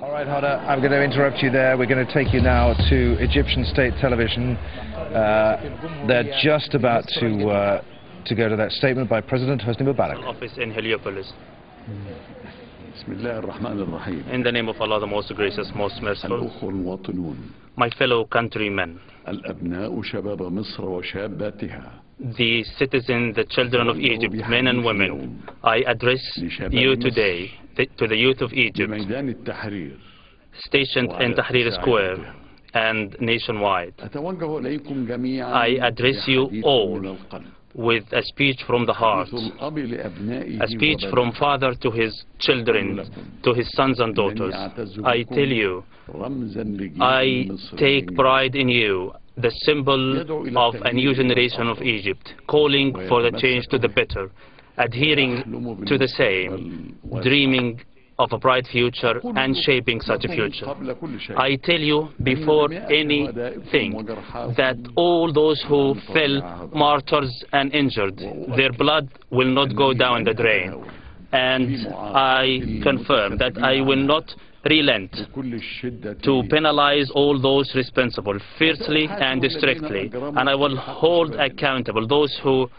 All right, Hoda, I'm going to interrupt you there. We're going to take you now to Egyptian state television. They're just about to go to that statement by President Hosni Mubarak. Office in Heliopolis. In the name of Allah, the most gracious, most merciful. My fellow countrymen, the citizens, the children of Egypt, men and women, I address you today, to the youth of Egypt, stationed in Tahrir Square and nationwide. I address you all with a speech from the heart, a speech from father to his children, to his sons and daughters. I tell you, I take pride in you, the symbol of a new generation of Egypt, calling for the change to the better, adhering to the same, dreaming of a bright future and shaping such a future. I tell you before anything that all those who fell martyrs and injured, their blood will not go down the drain. And I confirm that I will not relent to penalize all those responsible fiercely and strictly, and I will hold accountable those who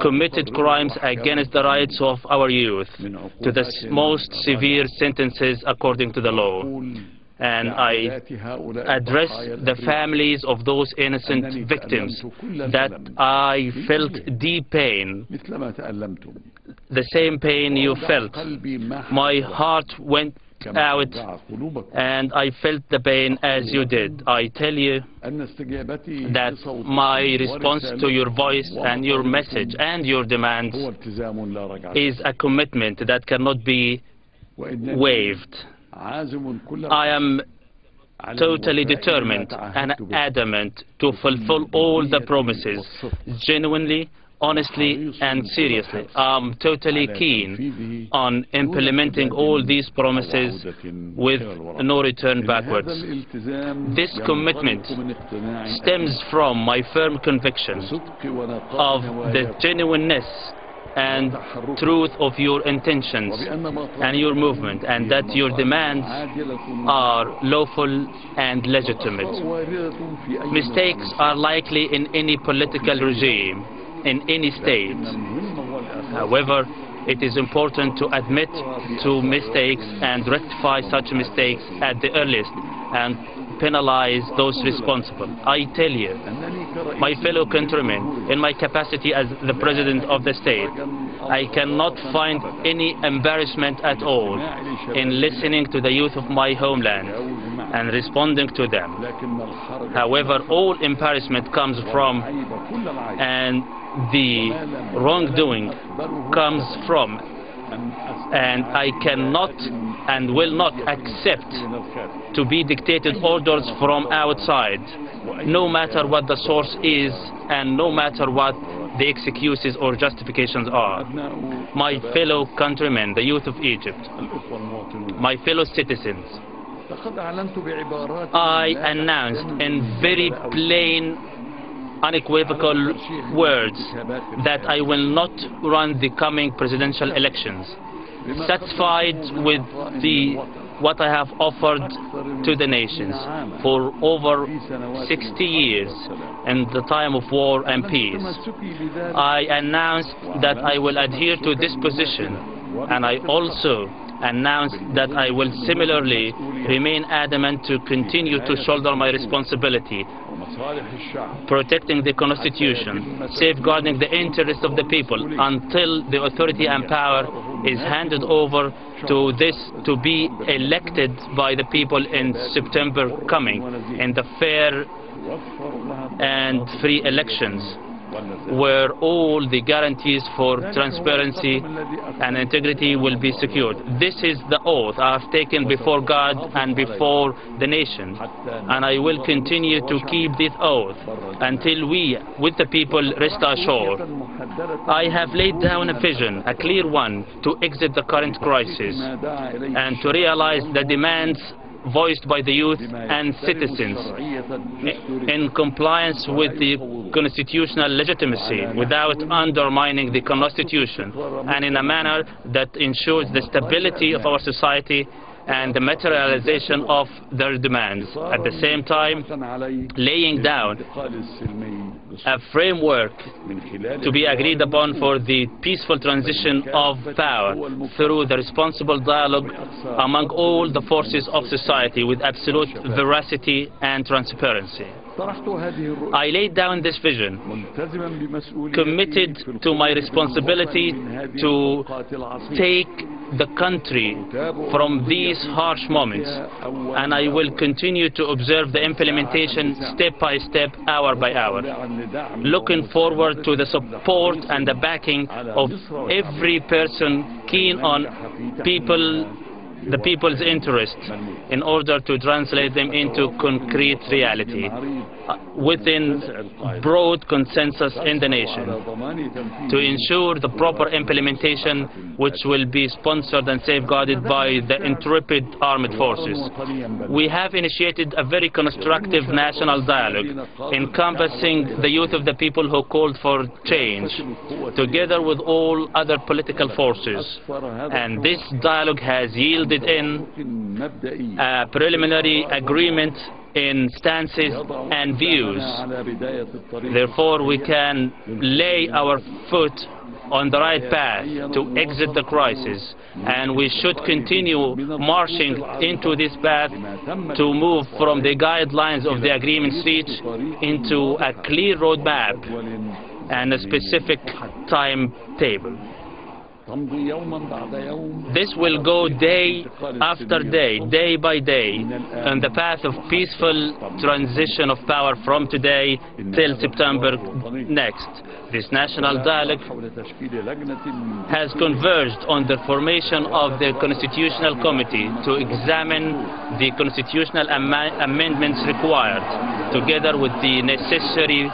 committed crimes against the rights of our youth to the most severe sentences according to the law. And I address the families of those innocent victims that I felt deep pain, the same pain you felt. My heart went out and I felt the pain as you did. I tell you that my response to your voice and your message and your demands is a commitment that cannot be waived. I am totally determined and adamant to fulfill all the promises, genuinely, honestly and seriously. I'm totally keen on implementing all these promises with no return backwards. This commitment stems from my firm conviction of the genuineness and truth of your intentions and your movement, and that your demands are lawful and legitimate. Mistakes are likely in any political regime, in any state. However, it is important to admit to mistakes and rectify such mistakes at the earliest and penalize those responsible. I tell you, my fellow countrymen, in my capacity as the President of the state, I cannot find any embarrassment at all in listening to the youth of my homeland and responding to them. However, all embarrassment comes from, and the wrongdoing comes from, and I cannot and will not accept to be dictated orders from outside, no matter what the source is and no matter what the excuses or justifications are. My fellow countrymen, the youth of Egypt, my fellow citizens, I announced in very plain, unequivocal words that I will not run the coming presidential elections, satisfied with what I have offered to the nations for over 60 years in the time of war and peace. I announced that I will adhere to this position, and I also announced that I will similarly remain adamant to continue to shoulder my responsibility, protecting the Constitution, safeguarding the interests of the people until the authority and power is handed over to to be elected by the people in September coming in the fair and free elections, where all the guarantees for transparency and integrity will be secured. This is the oath I have taken before God and before the nation, and I will continue to keep this oath until we, with the people, rest assured. I have laid down a vision, a clear one, to exit the current crisis and to realize the demands voiced by the youth and citizens in compliance with the constitutional legitimacy without undermining the Constitution, and in a manner that ensures the stability of our society and the materialization of their demands. At the same time, laying down a framework to be agreed upon for the peaceful transition of power through the responsible dialogue among all the forces of society with absolute veracity and transparency. I laid down this vision, committed to my responsibility to take the country from these harsh moments, and I will continue to observe the implementation step by step, hour by hour, looking forward to the support and the backing of every person keen on the people's interests in order to translate them into concrete reality within broad consensus in the nation, to ensure the proper implementation which will be sponsored and safeguarded by the intrepid armed forces. We have initiated a very constructive national dialogue encompassing the youth of the people who called for change, together with all other political forces, and this dialogue has yielded in a preliminary agreement in stances and views. Therefore, we can lay our foot on the right path to exit the crisis, and we should continue marching into this path to move from the guidelines of the agreements reached into a clear roadmap and a specific timetable. This will go day after day, day by day, on the path of peaceful transition of power from today till September next. This national dialogue has converged on the formation of the Constitutional Committee to examine the constitutional amendments required, together with the necessary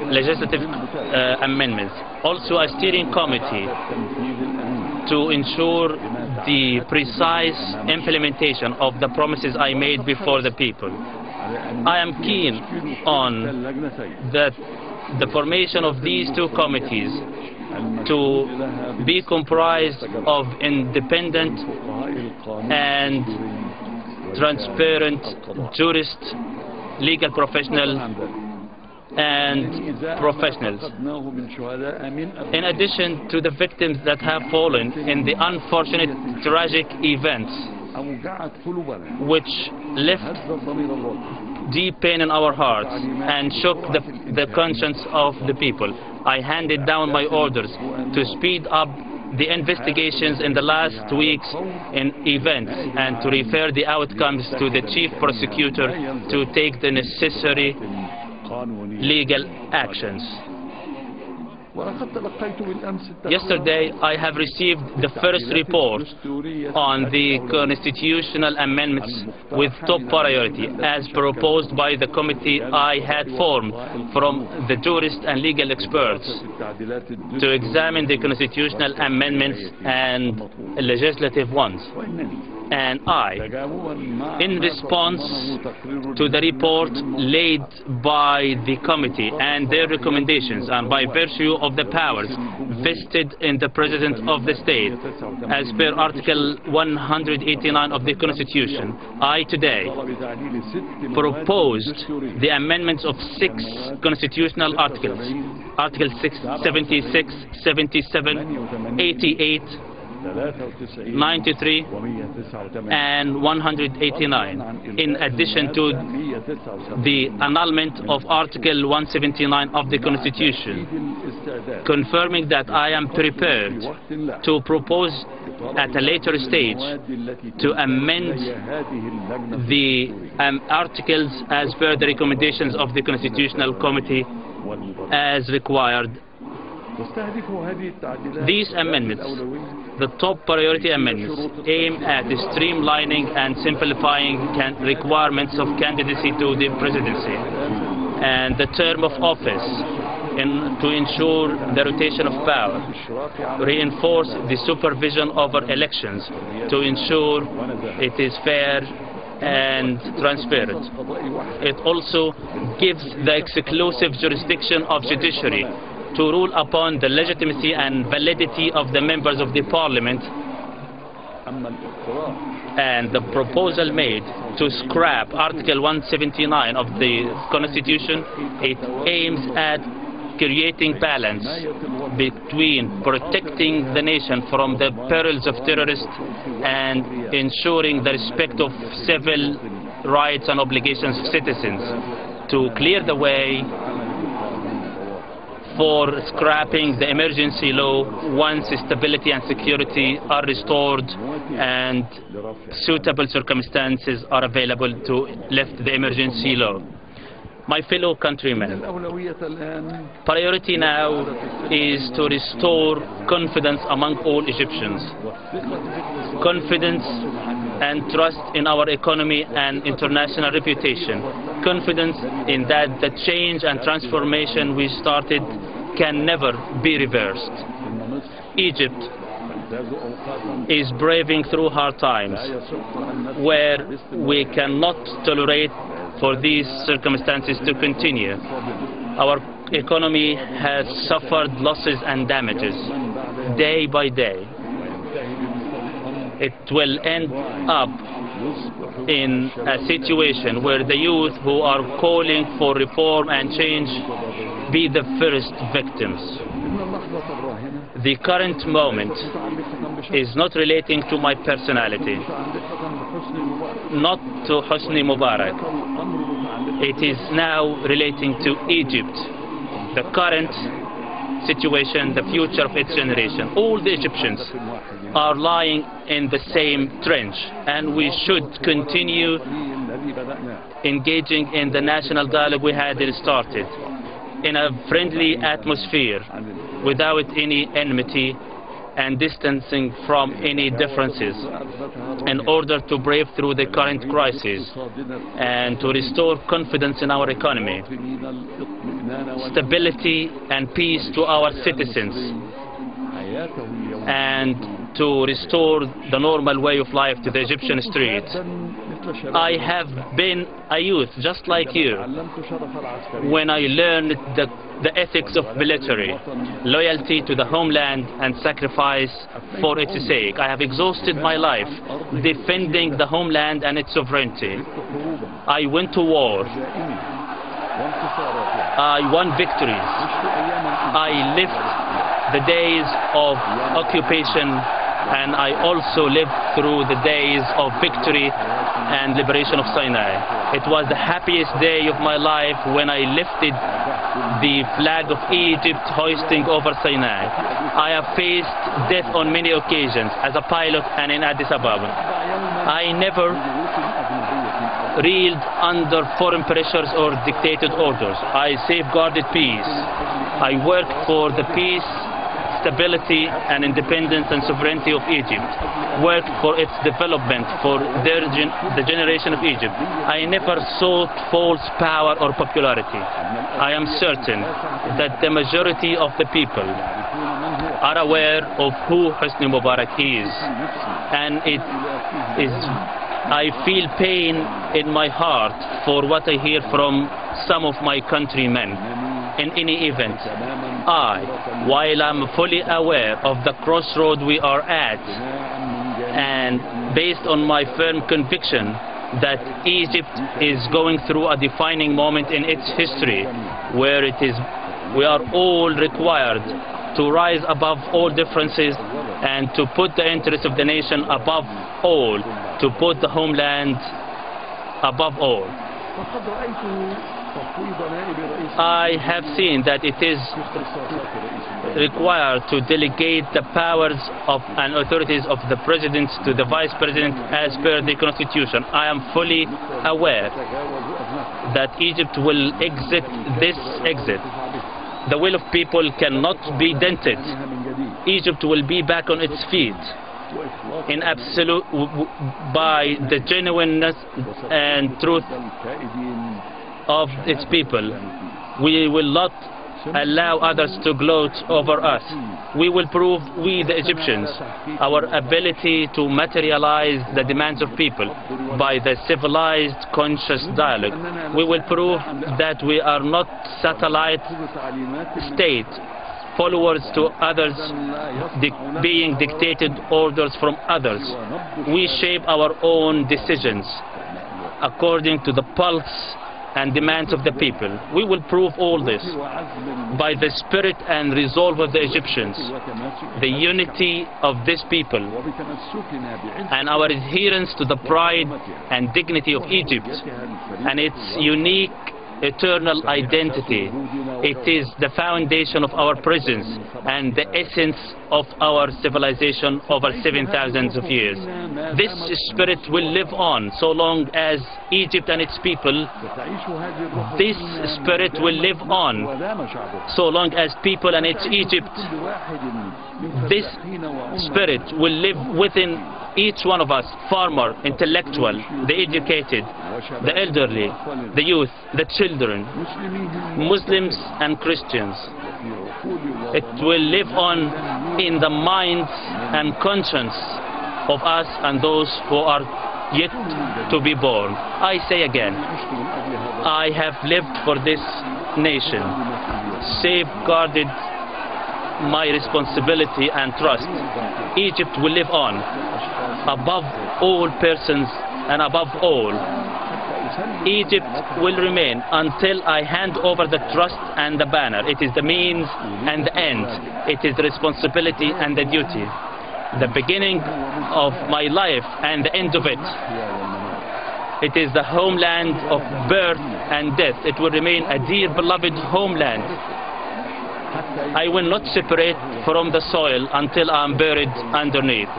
legislative amendments. Also a steering committee to ensure the precise implementation of the promises I made before the people. I am keen on the formation of these two committees to be comprised of independent and transparent jurists, legal professionals and professionals, in addition to the victims that have fallen in the unfortunate tragic events which left deep pain in our hearts and shook the conscience of the people. I handed down my orders to speed up the investigations in the last weeks in events and to refer the outcomes to the chief prosecutor to take the necessary legal actions. Yesterday, I have received the first report on the constitutional amendments with top priority, as proposed by the committee I had formed from the jurists and legal experts to examine the constitutional amendments and legislative ones. And I, in response to the report laid by the committee and their recommendations, and by virtue of the powers vested in the President of the State, as per Article 189 of the Constitution, I today proposed the amendments of 6 constitutional articles, Articles 76, 77, 88, 93 and 189, in addition to the annulment of Article 179 of the Constitution, confirming that I am prepared to propose at a later stage to amend the articles as per the recommendations of the Constitutional Committee as required. These amendments, the top priority amendments, aim at streamlining and simplifying requirements of candidacy to the presidency and the term of office to ensure the rotation of power, reinforce the supervision over elections to ensure it is fair and transparent. It also gives the exclusive jurisdiction of judiciary to rule upon the legitimacy and validity of the members of the parliament And the proposal made to scrap Article 179 of the Constitution, it aims at creating balance between protecting the nation from the perils of terrorists and ensuring the respect of civil rights and obligations of citizens, to clear the way for scrapping the emergency law once stability and security are restored and suitable circumstances are available to lift the emergency law. My fellow countrymen, priority now is to restore confidence among all Egyptians. Confidence and trust in our economy and international reputation. Confidence in that the change and transformation we started can never be reversed. Egypt is braving through hard times where we cannot tolerate for these circumstances to continue. Our economy has suffered losses and damages day by day. It will end up in a situation where the youth who are calling for reform and change be the first victims. The current moment is not relating to my personality, not to Hosni Mubarak. It is now relating to Egypt, the current situation, the future of its generation. All the Egyptians are lying in the same trench, and we should continue engaging in the national dialogue we had started in a friendly atmosphere without any enmity and distancing from any differences in order to brave through the current crisis and to restore confidence in our economy, stability and peace to our citizens, and to restore the normal way of life to the Egyptian streets. I have been a youth just like you when I learned the ethics of military, loyalty to the homeland and sacrifice for its sake. I have exhausted my life defending the homeland and its sovereignty. I went to war. I won victories. I lived the days of occupation, and I also lived through the days of victory and liberation of Sinai. It was the happiest day of my life when I lifted the flag of Egypt hoisting over Sinai. I have faced death on many occasions as a pilot and in Addis Ababa. I never reeled under foreign pressures or dictated orders. I safeguarded peace. I worked for the peace, stability and independence and sovereignty of Egypt, worked for its development, for the generation of Egypt. I never sought false power or popularity. I am certain that the majority of the people are aware of who Hosni Mubarak is, and I feel pain in my heart for what I hear from some of my countrymen. In any event, while I'm fully aware of the crossroad we are at, and based on my firm conviction that Egypt is going through a defining moment in its history, where we are all required to rise above all differences and to put the interests of the nation above all, to put the homeland above all. I have seen that it is required to delegate the powers of and authorities of the President to the Vice President as per the Constitution. I am fully aware that Egypt will exit this exit. The will of people cannot be dented. Egypt will be back on its feet in absolute by the genuineness and truth of its people. We will not allow others to gloat over us. We will prove, we the Egyptians, our ability to materialize the demands of people by the civilized, conscious dialogue. We will prove that we are not satellite state followers to others, being dictated orders from others. We shape our own decisions according to the pulse and demands of the people. We will prove all this by the spirit and resolve of the Egyptians, the unity of this people, and our adherence to the pride and dignity of Egypt and its unique eternal identity. It is the foundation of our presence and the essence of our civilization over 7,000 of years. This spirit will live on so long as Egypt and its people. This spirit will live on so long as people and its Egypt. This spirit will live within each one of us, farmer, intellectual, the educated, the elderly, the youth, the children, Muslims and Christians. It will live on in the minds and conscience of us and those who are yet to be born. I say again, I have lived for this nation, safeguarded my responsibility and trust. Egypt will live on above all persons and above all. Egypt will remain until I hand over the trust and the banner. It is the means and the end. It is the responsibility and the duty. The beginning of my life and the end of it. It is the homeland of birth and death. It will remain a dear beloved homeland. I will not separate from the soil until I am buried underneath.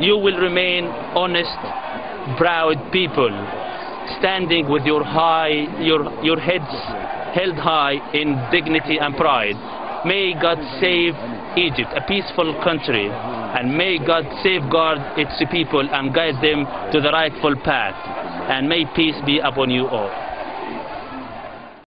You will remain honest, proud people, standing with your heads held high in dignity and pride. May God save Egypt, a peaceful country, and may God safeguard its people and guide them to the rightful path. And may peace be upon you all.